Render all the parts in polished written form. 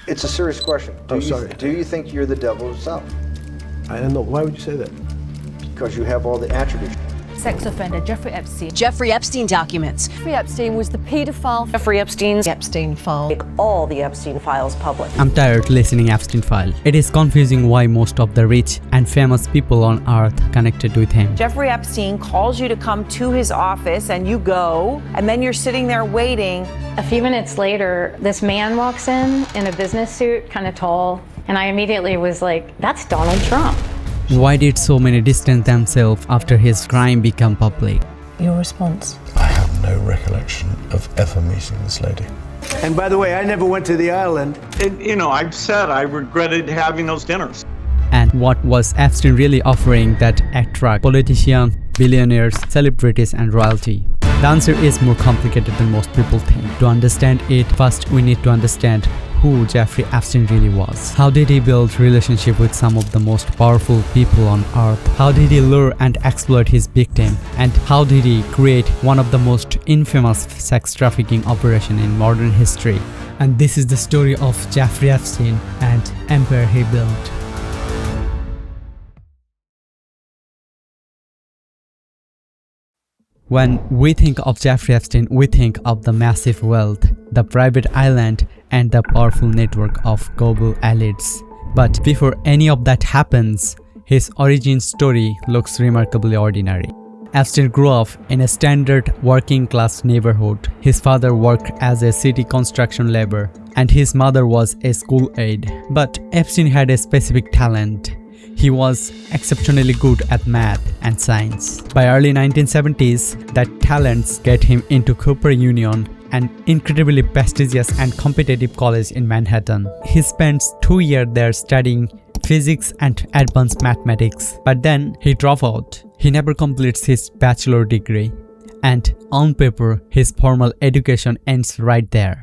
It's a serious question. Sorry. Do you think you're the devil himself? I don't know. Why would you say that? Because you have all the attributes. Sex offender Jeffrey Epstein. Jeffrey Epstein documents. Jeffrey Epstein was the pedophile. Jeffrey Epstein's Epstein file. Make all the Epstein files public. I'm tired listening Epstein file. It is confusing why most of the rich and famous people on earth connected with him. Jeffrey Epstein calls you to come to his office and you go, and then you're sitting there waiting. A few minutes later, this man walks in a business suit, kind of tall, and I immediately was like, that's Donald Trump. Why did so many distance themselves after his crime become public? Your response? I have no recollection of ever meeting this lady. And by the way, I never went to the island. I've said I regretted having those dinners. And what was Epstein really offering that attract politicians, billionaires, celebrities, and royalty? The answer is more complicated than most people think. To understand it, first we need to understand who Jeffrey Epstein really was. How did he build relationship with some of the most powerful people on earth? How did he lure and exploit his victim? And how did he create one of the most infamous sex trafficking operation in modern history? And this is the story of Jeffrey Epstein and empire he built. When we think of Jeffrey Epstein, we think of the massive wealth, the private island, and the powerful network of global elites. But before any of that happens, his origin story looks remarkably ordinary. Epstein grew up in a standard working-class neighborhood. His father worked as a city construction laborer, and his mother was a school aide. But Epstein had a specific talent. He was exceptionally good at math and science. By early 1970s, that talents get him into Cooper Union, an incredibly prestigious and competitive college in Manhattan. He spends 2 years there studying physics and advanced mathematics, but then he drops out. He never completes his bachelor degree, and on paper, his formal education ends right there.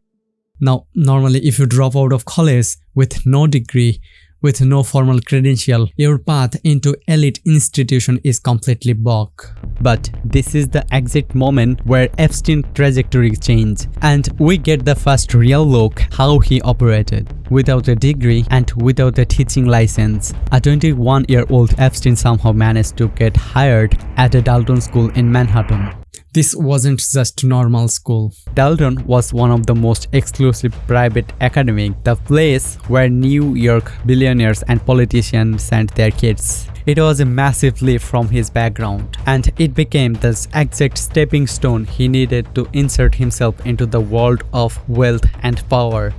Now, normally if you drop out of college with no degree, with no formal credential, your path into elite institution is completely blocked. But this is the exact moment where Epstein's trajectory changed, and we get the first real look how he operated. Without a degree and without a teaching license, a 21-year-old Epstein somehow managed to get hired at a Dalton school in Manhattan. This wasn't just normal school. Dalton was one of the most exclusive private academics, the place where New York billionaires and politicians sent their kids. It was a massive leap from his background, and it became the exact stepping stone he needed to insert himself into the world of wealth and power.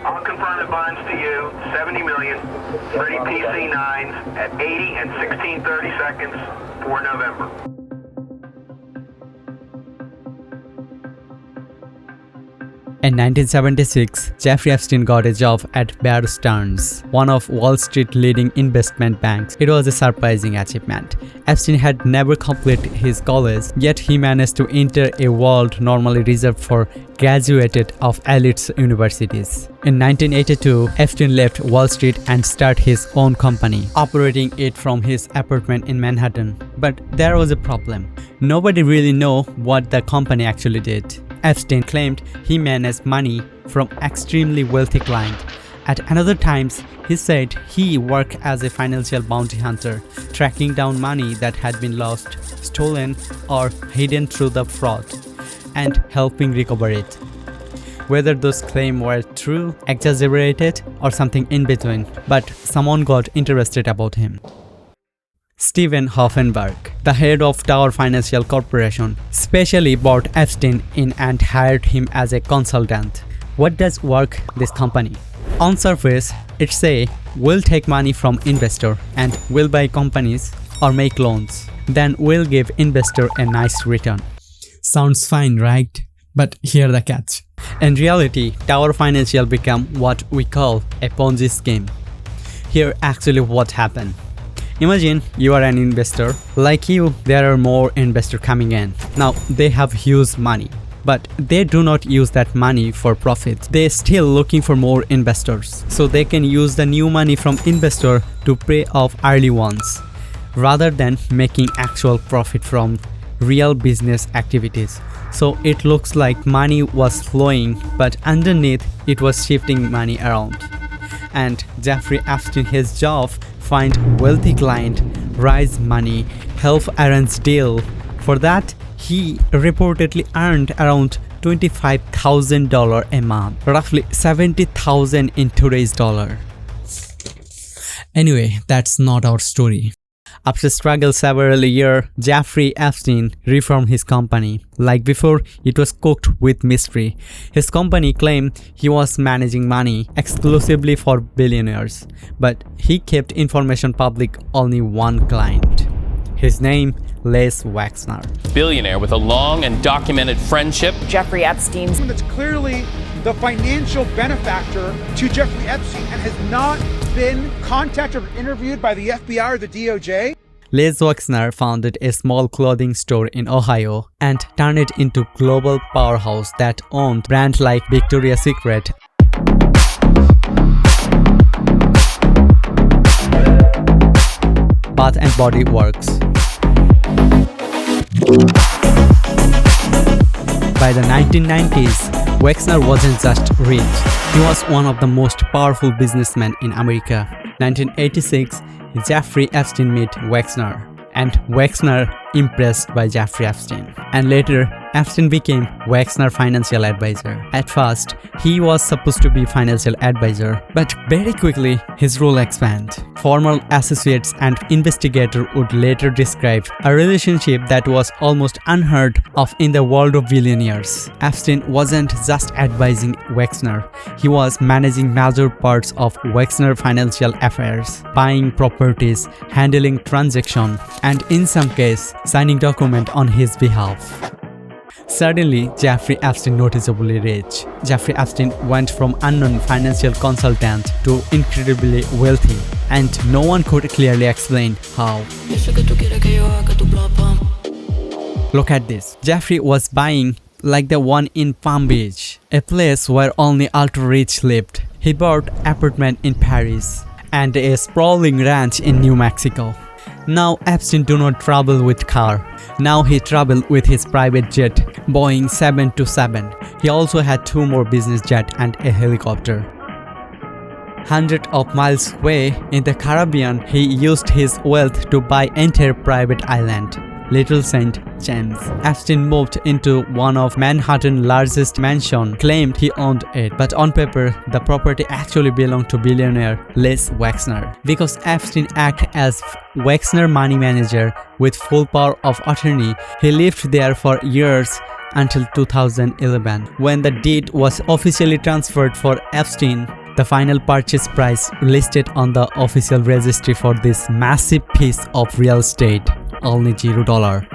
I'll confirm the bonds to you, 70 million, 30 PC9s at 80 and 1630 seconds for November. In 1976, Jeffrey Epstein got a job at Bear Stearns, one of Wall Street's leading investment banks. It was a surprising achievement. Epstein had never completed his college, yet he managed to enter a world normally reserved for graduates of elite universities. In 1982, Epstein left Wall Street and started his own company, operating it from his apartment in Manhattan. But there was a problem. Nobody really knew what the company actually did. Epstein claimed he managed money from extremely wealthy clients. At another times, he said he worked as a financial bounty hunter, tracking down money that had been lost, stolen, or hidden through the fraud, and helping recover it. Whether those claims were true, exaggerated, or something in between, but someone got interested about him. Steven Hoffenberg, the head of Tower Financial Corporation, specially brought Epstein in and hired him as a consultant. What does work this company? On surface, it say we'll take money from investor and we'll buy companies or make loans. Then we'll give investor a nice return. Sounds fine, right? But here the catch. In reality, Tower Financial became what we call a Ponzi scheme. Here actually what happened. Imagine you are an investor. Like you, there are more investors coming in. Now, they have huge money, but they do not use that money for profit. They're still looking for more investors, so they can use the new money from investor to pay off early ones, rather than making actual profit from real business activities. So it looks like money was flowing, but underneath it was shifting money around. And Jeffrey Epstein, his job, find wealthy client, raise money, help arrange deal. For that, he reportedly earned around $25,000 a month, roughly $70,000 in today's dollar. Anyway, that's not our story. After struggle several years, Jeffrey Epstein reformed his company. Like before, it was cooked with mystery. His company claimed he was managing money exclusively for billionaires, but he kept information public only one client. His name, Les Wexner. Billionaire with a long and documented friendship. Jeffrey Epstein. That's clearly the financial benefactor to Jeffrey Epstein and has not been contacted or interviewed by the FBI or the DOJ. Les Wexner founded a small clothing store in Ohio and turned it into global powerhouse that owned brands like Victoria's Secret, Bath and Body Works. By the 1990s, Wexner wasn't just rich, he was one of the most powerful businessmen in America. 1986, Jeffrey Epstein met Wexner, and Wexner impressed by Jeffrey Epstein. And later, Epstein became Wexner financial advisor. At first, he was supposed to be financial advisor, but very quickly his role expanded. Former associates and investigator would later describe a relationship that was almost unheard of in the world of billionaires. Epstein wasn't just advising Wexner, he was managing major parts of Wexner financial affairs, buying properties, handling transactions, and in some cases, signing documents on his behalf. Suddenly, Jeffrey Epstein noticeably rich. Jeffrey Epstein went from unknown financial consultant to incredibly wealthy, and no one could clearly explain how. Look at this. Jeffrey was buying like the one in Palm Beach, a place where only ultra-rich lived. He bought apartment in Paris and a sprawling ranch in New Mexico. Now Epstein do not travel with car. Now he traveled with his private jet, Boeing 727. He also had 2 more business jets and a helicopter. Hundreds of miles away in the Caribbean, he used his wealth to buy entire private island, Little St. James. Epstein moved into one of Manhattan's largest mansions, claimed he owned it, but on paper, the property actually belonged to billionaire Les Wexner. Because Epstein acted as Wexner money manager with full power of attorney, he lived there for years until 2011, when the deed was officially transferred for Epstein. The final purchase price listed on the official registry for this massive piece of real estate, only $0.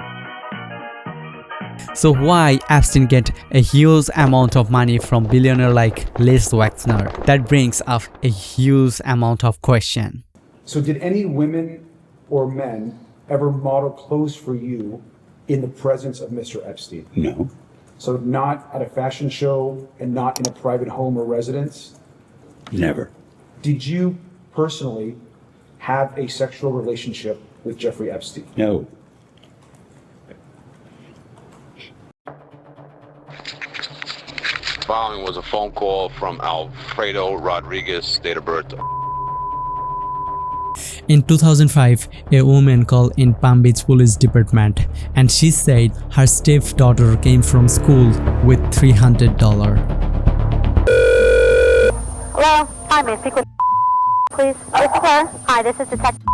So why Epstein get a huge amount of money from billionaire like Les Wexner? That brings up a huge amount of question. So did any women or men ever model clothes for you in the presence of Mr. Epstein? No. So not at a fashion show and not in a private home or residence? Never. Did you personally have a sexual relationship with Jeffrey Epstein? No. Following was a phone call from Alfredo Rodriguez, date of birth. In 2005, a woman called in Palm Beach Police Department, and she said her stepdaughter came from school with $300. Hello, hi, may I speak with please? This is her. Hi, this is Detective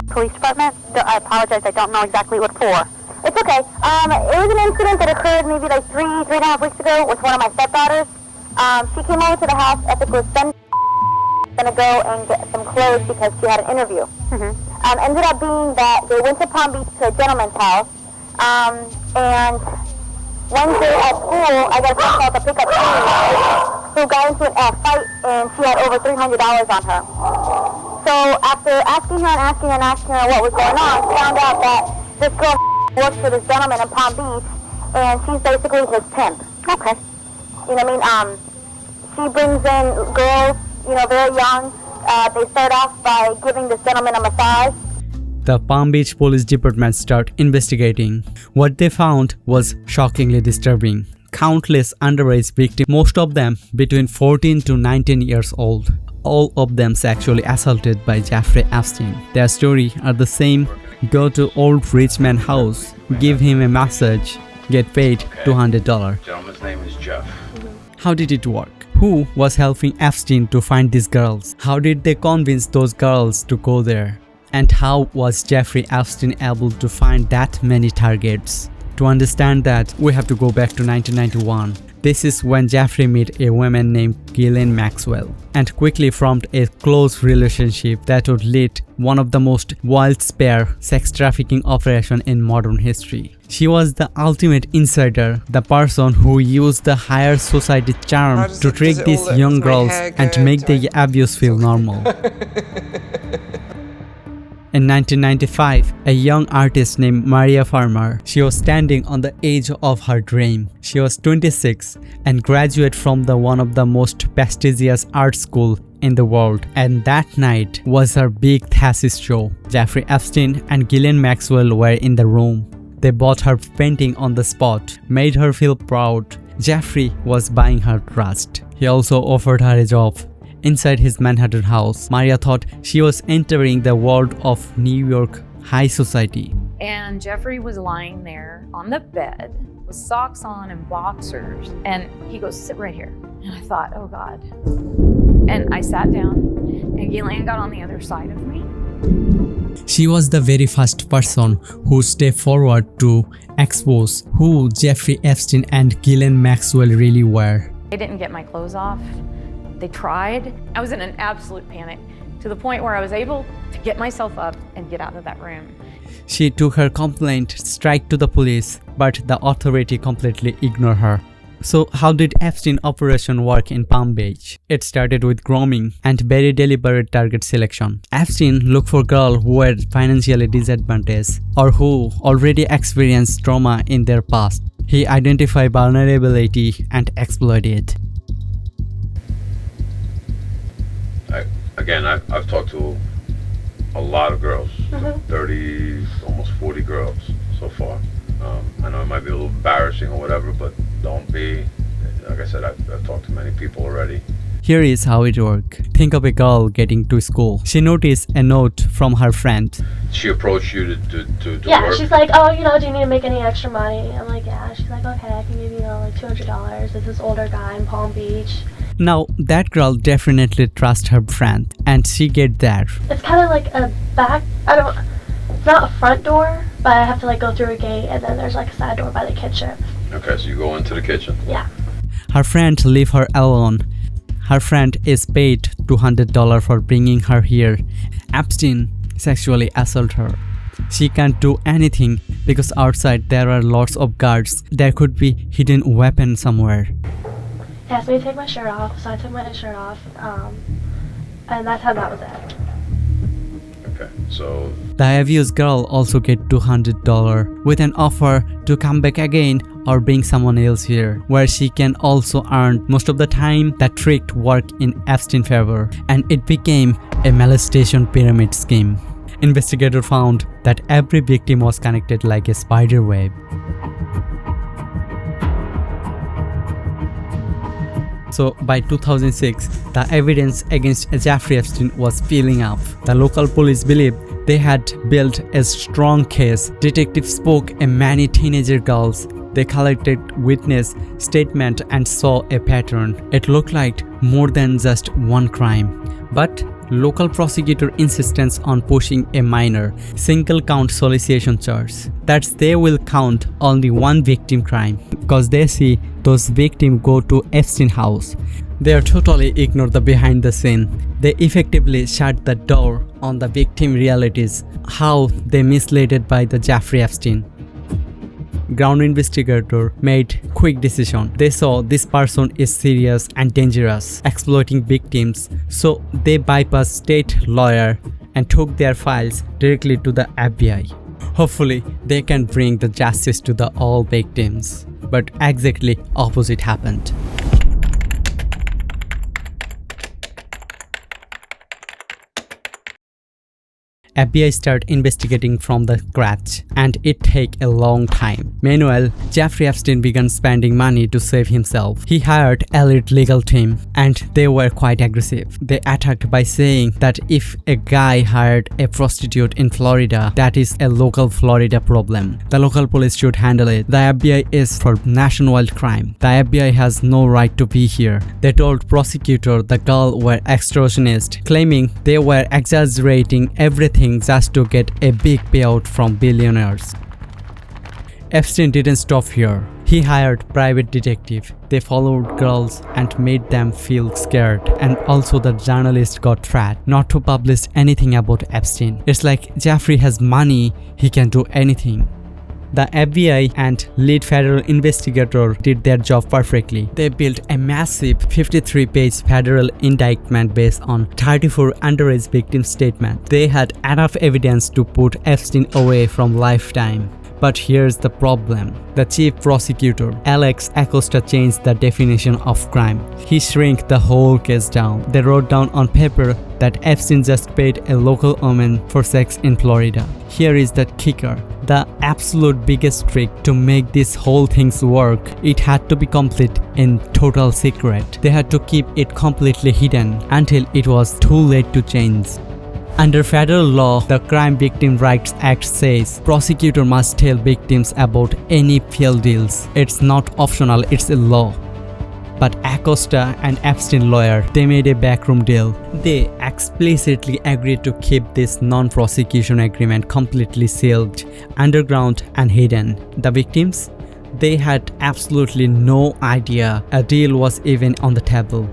Police Department. I apologize, I don't know exactly what for. It's okay. It was an incident that occurred maybe like three and a half weeks ago with one of my stepdaughters. She came over to the house at the Glen, gonna go and get some clothes because she had an interview. Ended up being that they went to Palm Beach to a gentleman's house, and Wednesday at school, I got a phone call to pick up Amy, who got into a fight, and she had over $300 on her. So after asking her what was going on, found out that this girl works for this gentleman in Palm Beach, and she's basically his pimp. Okay. You know what I mean? She brings in girls, very young. They start off by giving this gentleman a massage. the Palm Beach Police Department started investigating. What they found was shockingly disturbing. Countless underage victims, most of them between 14 to 19 years old. All of them sexually assaulted by Jeffrey Epstein. Their story are the same. Go to old rich man house, give him a massage, get paid $200. Gentleman's name is Jeff. How did it work? Who was helping Epstein to find these girls? How did they convince those girls to go there? And how was Jeffrey Epstein able to find that many targets? To understand that, we have to go back to 1991. This is when Jeffrey met a woman named Ghislaine Maxwell and quickly formed a close relationship that would lead one of the most widespread sex trafficking operation in modern history. She was the ultimate insider, the person who used the higher society charm to trick these young girls and to make the abuse feel normal. In 1995, a young artist named Maria Farmer, she was standing on the edge of her dream. She was 26 and graduated from one of the most prestigious art school in the world, and that night was her big thesis show. Jeffrey Epstein and Ghislaine Maxwell were in the room. They bought her painting on the spot, made her feel proud. Jeffrey was buying her trust. He also offered her a job. Inside his Manhattan house, Maria thought she was entering the world of New York high society. And Jeffrey was lying there on the bed with socks on and boxers. And he goes, sit right here. And I thought, oh God. And I sat down and Ghislaine got on the other side of me. She was the very first person who stepped forward to expose who Jeffrey Epstein and Ghislaine Maxwell really were. They didn't get my clothes off. They tried. I was in an absolute panic to the point where I was able to get myself up and get out of that room. She took her complaint straight to the police, but the authority completely ignored her. So how did Epstein operation work in Palm Beach? It started with grooming and very deliberate target selection. Epstein looked for girls who were financially disadvantaged or who already experienced trauma in their past. He identified vulnerability and exploited it. I've talked to a lot of girls, 30, almost 40 girls so far. I know it might be a little embarrassing or whatever, but don't be. Like I said, I've talked to many people already. Here is how it worked. Think of a girl getting to school. She noticed a note from her friend. She approached you to yeah, work? She's like, oh, do you need to make any extra money? I'm like, yeah. She's like, okay, I can give you, like $200. It's this older guy in Palm Beach. Now, that girl definitely trusts her friend, and she get there. It's kind of like a back, it's not a front door, but I have to like go through a gate, and then there's like a side door by the kitchen. Okay, so you go into the kitchen? Yeah. Her friend leave her alone. Her friend is paid $200 for bringing her here. Epstein sexually assault her. She can't do anything because outside there are lots of guards. There could be hidden weapon somewhere. He asked me to take my shirt off, so I took my shirt off, and that's how that was it. Okay, so the abused girl also get $200 with an offer to come back again or bring someone else here, where she can also earn. Most of the time, that trick worked in Epstein's favor, and it became a molestation pyramid scheme. Investigators found that every victim was connected like a spider web. So by 2006, the evidence against Jeffrey Epstein was piling up. The local police believed they had built a strong case. Detectives spoke to many teenager girls. They collected witness statements and saw a pattern. It looked like more than just one crime. But local prosecutor insistence on pushing a minor single count solicitation charge. That's they will count only one victim crime because they see those victims go to Epstein house. They totally ignore the behind the scene. They effectively shut the door on the victim realities, how they misled by the Jeffrey Epstein. Ground investigator made quick decision. They saw this person is serious and dangerous, exploiting victims, so they bypassed state lawyer and took their files directly to the FBI. Hopefully, they can bring the justice to the all victims. But exactly opposite happened. FBI start investigating from the scratch, and it take a long time. Meanwhile, Jeffrey Epstein began spending money to save himself. He hired elite legal team, and they were quite aggressive. They attacked by saying that if a guy hired a prostitute in Florida, that is a local Florida problem. The local police should handle it. The FBI is for nationwide crime. The FBI has no right to be here. They told prosecutor the girl were extortionists, claiming they were exaggerating everything just to get a big payout from billionaires. Epstein didn't stop here. He hired private detective. They followed girls and made them feel scared. And also the journalist got threat not to publish anything about Epstein. It's like Jeffrey has money, he can do anything. The FBI and lead federal investigator did their job perfectly. They built a massive 53-page federal indictment based on 34 underage victim statements. They had enough evidence to put Epstein away from lifetime. But here's the problem. The chief prosecutor, Alex Acosta, changed the definition of crime. He shrank the whole case down. They wrote down on paper that Epstein just paid a local woman for sex in Florida. Here is the kicker. The absolute biggest trick to make this whole thing work, it had to be complete in total secret. They had to keep it completely hidden until it was too late to change. Under federal law, the Crime Victim Rights Act says prosecutor must tell victims about any failed deals. It's not optional, it's a law. But Acosta and Epstein lawyer, they made a backroom deal. They explicitly agreed to keep this non-prosecution agreement completely sealed, underground and hidden. The victims, they had absolutely no idea a deal was even on the table.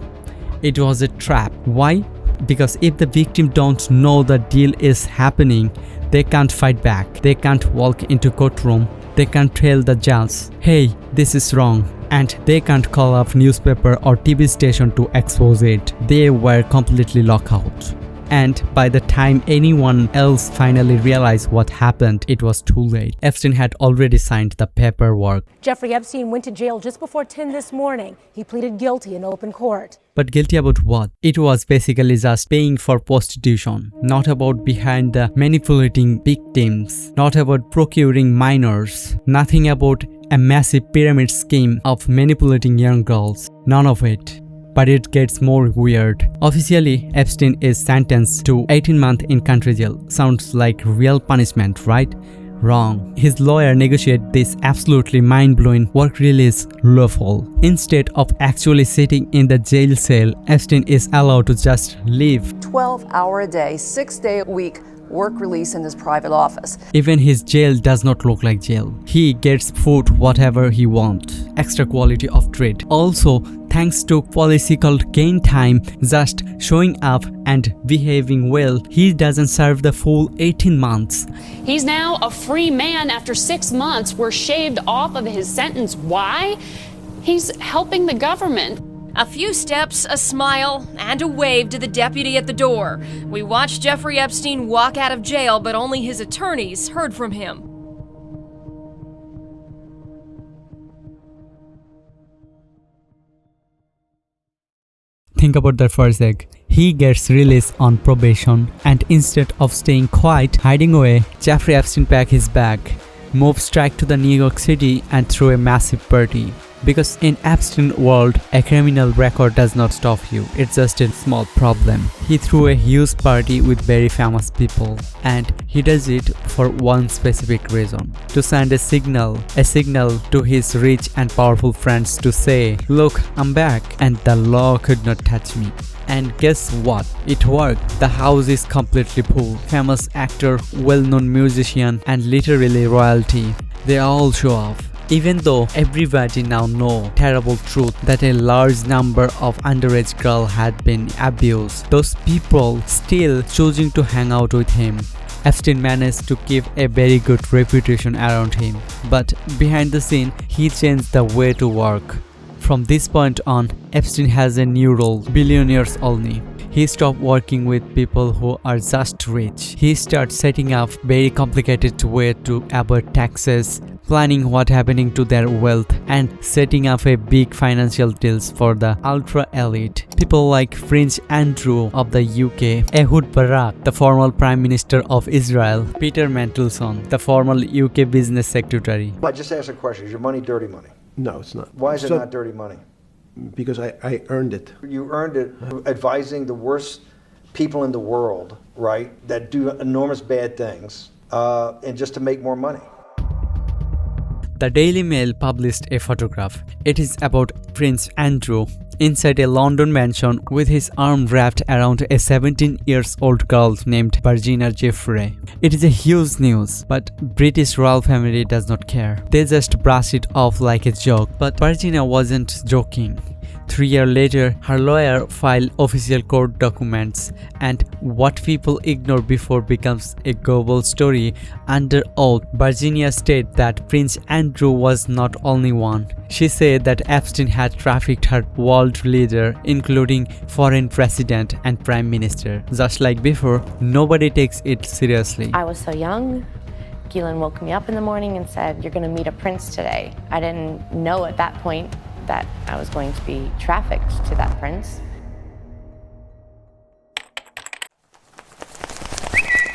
It was a trap. Why? Because if the victim don't know the deal is happening, they can't fight back. They can't walk into courtroom. They can't tell the judge, hey, this is wrong. And they can't call up newspaper or TV station to expose it. They were completely locked out. And by the time anyone else finally realized what happened, it was too late. Epstein had already signed the paperwork. Jeffrey Epstein went to jail just before 10 this morning. He pleaded guilty in open court. But guilty about what? It was basically just paying for prostitution, not about behind the manipulating victims, not about procuring minors, nothing about a massive pyramid scheme of manipulating young girls. None of it. But it gets more weird. Officially, Epstein is sentenced to 18 months in country jail. Sounds like real punishment, right? Wrong. His lawyer negotiated this absolutely mind-blowing work release lawful. Instead of actually sitting in the jail cell, Epstein is allowed to just leave. 12-hour-a-day, 6-day-a-week work release in his private office. Even his jail does not look like jail. He gets food whatever he wants. Extra quality of treat. Also, thanks to policy called gain time, just showing up and behaving well, he doesn't serve the full 18 months. He's now a free man after 6 months were shaved off of his sentence. Why? He's helping the government. A few steps, a smile, and a wave to the deputy at the door. We watched Jeffrey Epstein walk out of jail, but only his attorneys heard from him. Think about that for a sec. He gets released on probation, and instead of staying quiet, hiding away, Jeffrey Epstein packed his bag, moved straight to the New York City and threw a massive party. Because in Epstein world, a criminal record does not stop you, it's just a small problem. He threw a huge party with very famous people, and he does it for one specific reason: to send a signal to his rich and powerful friends to say, look, I'm back and the law could not touch me. And guess what? It worked. The house is completely full. Famous actor, well-known musician, and literally royalty. They all show up. Even though everybody now know terrible truth that a large number of underage girls had been abused, those people still choosing to hang out with him. Epstein managed to keep a very good reputation around him, but behind the scene, he changed the way to work. From this point on, Epstein has a new role: billionaires only. He stopped working with people who are just rich. He starts setting up very complicated way to avoid taxes, planning what happening to their wealth and setting up a big financial deals for the ultra elite. People like Prince Andrew of the UK, Ehud Barak, the former Prime Minister of Israel, Peter Mandelson, the former UK Business Secretary. I just asked a question. Is your money dirty money? No, it's not. Why is it not dirty money? Because I earned it. You earned it advising the worst people in the world, right, that do enormous bad things, and just to make more money. The Daily Mail published a photograph. It is about Prince Andrew inside a London mansion with his arm wrapped around a 17-year-old girl named Virginia Jeffrey. It is a huge news, but British royal family does not care. They just brush it off like a joke. But Virginia wasn't joking. 3 years later, her lawyer filed official court documents, and what people ignore before becomes a global story. Under oath, Virginia stated that Prince Andrew was not only one. She said that Epstein had trafficked her world leader, including foreign president and prime minister. Just like before, nobody takes it seriously. I was so young. Ghislaine woke me up in the morning and said, "You're going to meet a prince today." I didn't know at that point that I was going to be trafficked to that prince.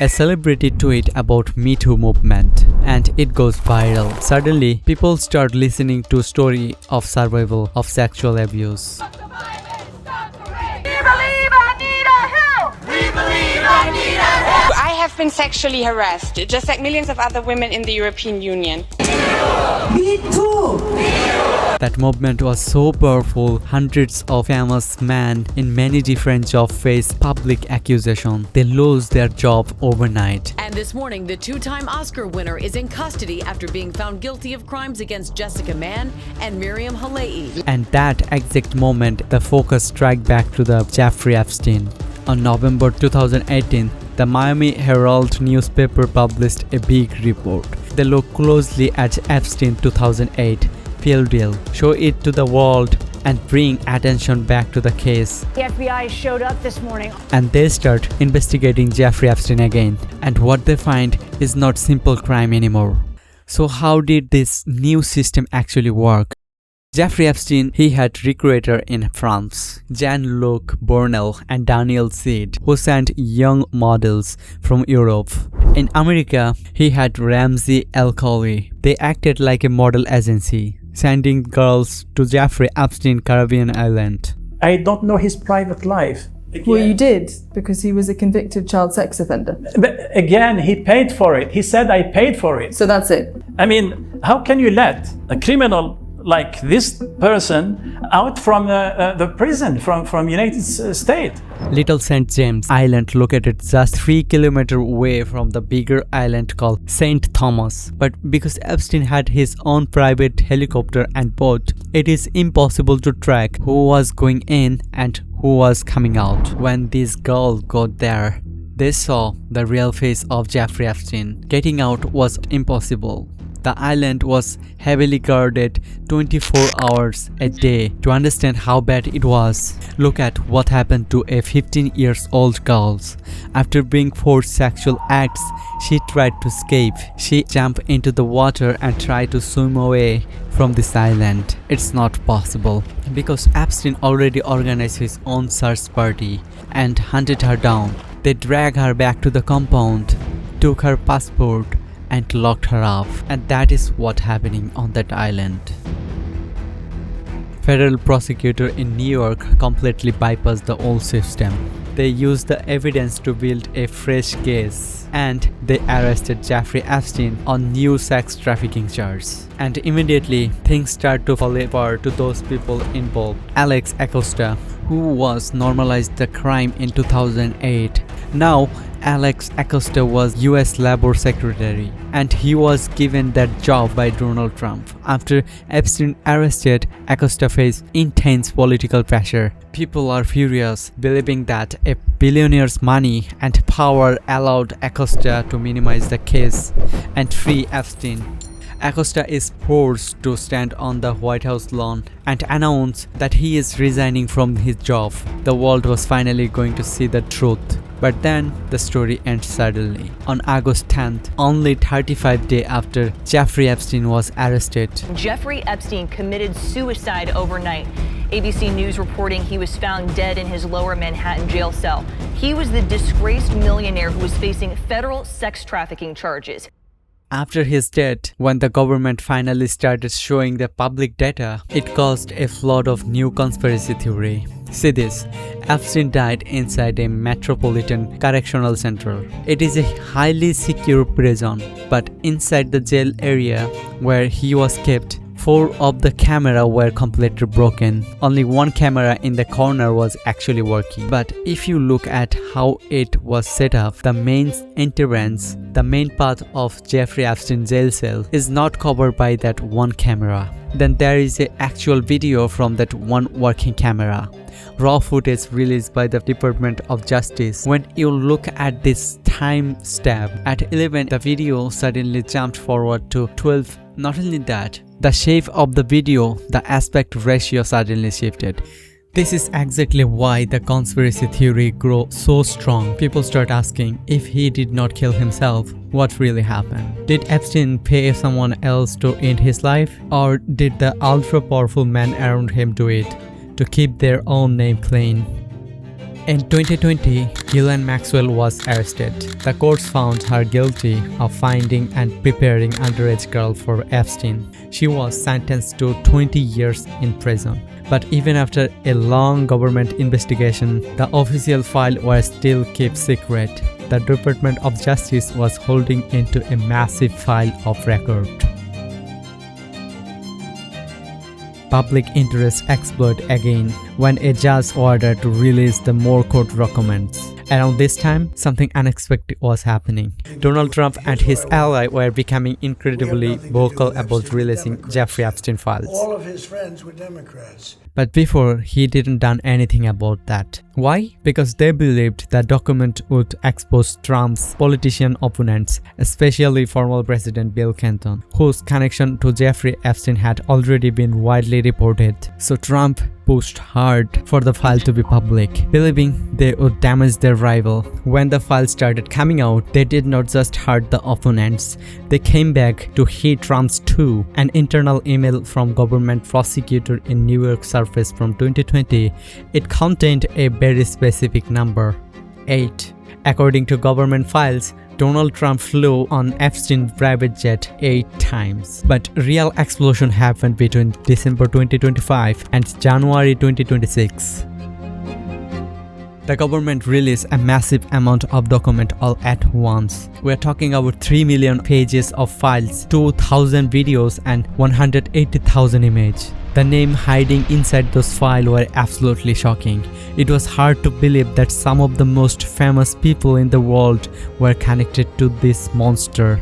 A celebrity tweet about Me Too movement, and it goes viral. Suddenly, people start listening to story of survival of sexual abuse. I have been sexually harassed, just like millions of other women in the European Union. Me too! That movement was so powerful, hundreds of famous men in many different jobs face public accusation. They lose their job overnight. And this morning, the two-time Oscar winner is in custody after being found guilty of crimes against Jessica Mann and Miriam Halei. And that exact moment, the focus struck back to the Jeffrey Epstein. On November 2018, the Miami Herald newspaper published a big report. They looked closely at Epstein 2008 field deal, show it to the world, and bring attention back to the case. The FBI showed up this morning. And they start investigating Jeffrey Epstein again. And what they find is not simple crime anymore. So how did this new system actually work? Jeffrey Epstein, he had recruiter in France, Jean-Luc Bornel and Daniel Seed, who sent young models from Europe. In America, he had Ramsey Alcoli. They acted like a model agency, sending girls to Jeffrey Epstein Caribbean island. I don't know his private life. Again. Well, you did, because he was a convicted child sex offender. But again, he paid for it. He said, I paid for it. So that's it. I mean, how can you let a criminal like this person out from the prison from United States? Little St. James Island, located just 3 kilometers away from the bigger island called St. Thomas. But because Epstein had his own private helicopter and boat, it is impossible to track who was going in and who was coming out. When these girls got there, they saw the real face of Jeffrey Epstein. Getting out was impossible. The island was heavily guarded 24 hours a day. To understand how bad it was, look at what happened to a 15-year-old girl. After being forced sexual acts, she tried to escape. She jumped into the water and tried to swim away from this island. It's not possible, because Epstein already organized his own search party and hunted her down. They dragged her back to the compound, took her passport, and locked her up. And that is what happening on that island. Federal prosecutor in New York completely bypassed the old system. They used the evidence to build a fresh case, and they arrested Jeffrey Epstein on new sex trafficking charges. And immediately things start to fall apart to those people involved. Alex Acosta, who was normalized the crime in 2008. Now Alex Acosta was US Labor Secretary, and he was given that job by Donald Trump. After Epstein arrested, Acosta faced intense political pressure. People are furious, believing that a billionaire's money and power allowed Acosta to minimize the case and free Epstein. Acosta is forced to stand on the White House lawn and announce that he is resigning from his job. The world was finally going to see the truth. But then the story ends suddenly. On August 10th, only 35 days after Jeffrey Epstein was arrested. Jeffrey Epstein committed suicide overnight. ABC News reporting he was found dead in his lower Manhattan jail cell. He was the disgraced millionaire who was facing federal sex trafficking charges. After his death, when the government finally started showing the public data, it caused a flood of new conspiracy theory. See this, Epstein died inside a metropolitan correctional center. It is a highly secure prison, but inside the jail area where he was kept, 4 of the cameras were completely broken. Only 1 camera in the corner was actually working. But if you look at how it was set up, the main entrance, the main path of Jeffrey Epstein jail cell is not covered by that 1 camera. Then there is an actual video from that 1 working camera. Raw footage released by the Department of Justice. When you look at this time step, at 11 the video suddenly jumped forward to 12. Not only that, the shape of the video, the aspect ratio suddenly shifted. This is exactly why the conspiracy theory grows so strong. People start asking, if he did not kill himself, what really happened? Did Epstein pay someone else to end his life? Or did the ultra-powerful men around him do it to keep their own name clean? In 2020, Ghislaine Maxwell was arrested. The courts found her guilty of finding and preparing underage girl for Epstein. She was sentenced to 20 years in prison. But even after a long government investigation, the official file was still kept secret. The Department of Justice was holding into a massive file of record. Public interest exploded again when a judge ordered to release the more court documents. Around this time, something unexpected was happening. Donald Trump and his ally were becoming incredibly vocal about releasing Jeffrey Epstein files. All of his friends were Democrats. But before, he didn't done anything about that. Why? Because they believed the document would expose Trump's politician opponents, especially former President Bill Clinton, whose connection to Jeffrey Epstein had already been widely reported. So Trump pushed hard for the file to be public, believing they would damage their rival. When the file started coming out, they did not just hurt the opponents, they came back to hit Trump's too. An internal email from government prosecutor in New York surfaced from 2020. It contained a very specific number, 8. According to government files, Donald Trump flew on Epstein's private jet 8 times. But real explosion happened between December 2025 and January 2026. The government released a massive amount of documents all at once. We are talking about 3 million pages of files, 2,000 videos and 180,000 images. The names hiding inside those files were absolutely shocking. It was hard to believe that some of the most famous people in the world were connected to this monster.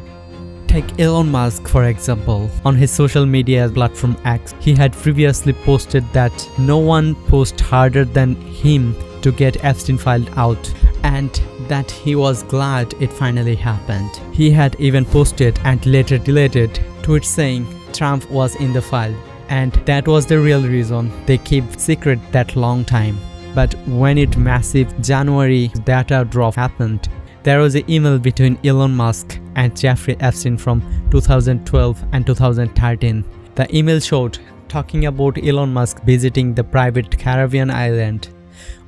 Take Elon Musk for example. On his social media platform X, he had previously posted that no one pushed harder than him to get Epstein filed out, and that he was glad it finally happened. He had even posted and later deleted tweets saying Trump was in the file, and that was the real reason they kept secret that long time. But when it massive January data drop happened, there was an email between Elon Musk and Jeffrey Epstein from 2012 and 2013. The email showed talking about Elon Musk visiting the private Caribbean island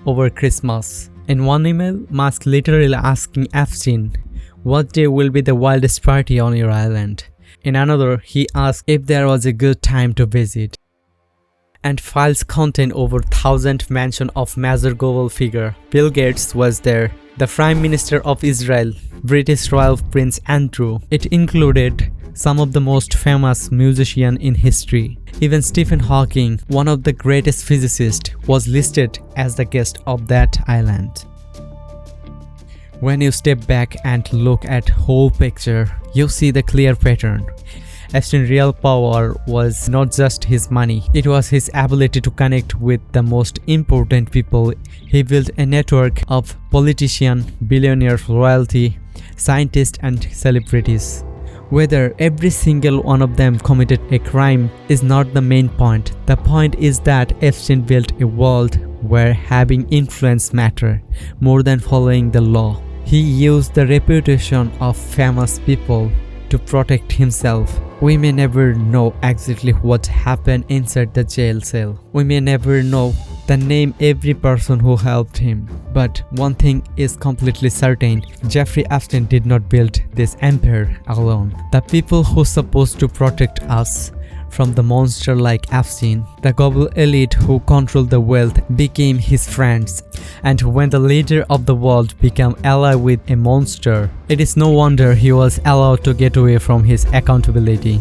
over Christmas. In one email, Musk literally asking Epstein, what day will be the wildest party on your island? In another, he asked if there was a good time to visit. And files contain over 1,000 mention of major global figure. Bill Gates was there, the Prime Minister of Israel, British Royal Prince Andrew. It included some of the most famous musicians in history. Even Stephen Hawking, one of the greatest physicists, was listed as the guest of that island. When you step back and look at whole picture, you see the clear pattern. Epstein's real power was not just his money, it was his ability to connect with the most important people. He built a network of politicians, billionaires, royalty, scientists and celebrities. Whether every single one of them committed a crime is not the main point. The point is that Epstein built a world where having influence mattered more than following the law. He used the reputation of famous people to protect himself. We may never know exactly what happened inside the jail cell. We may never know the name every person who helped him. But one thing is completely certain: Jeffrey Epstein did not build this empire alone. The people who supposed to protect us from the monster like Epstein, the global elite who controlled the wealth, became his friends. And when the leader of the world became ally with a monster, it is no wonder he was allowed to get away from his accountability.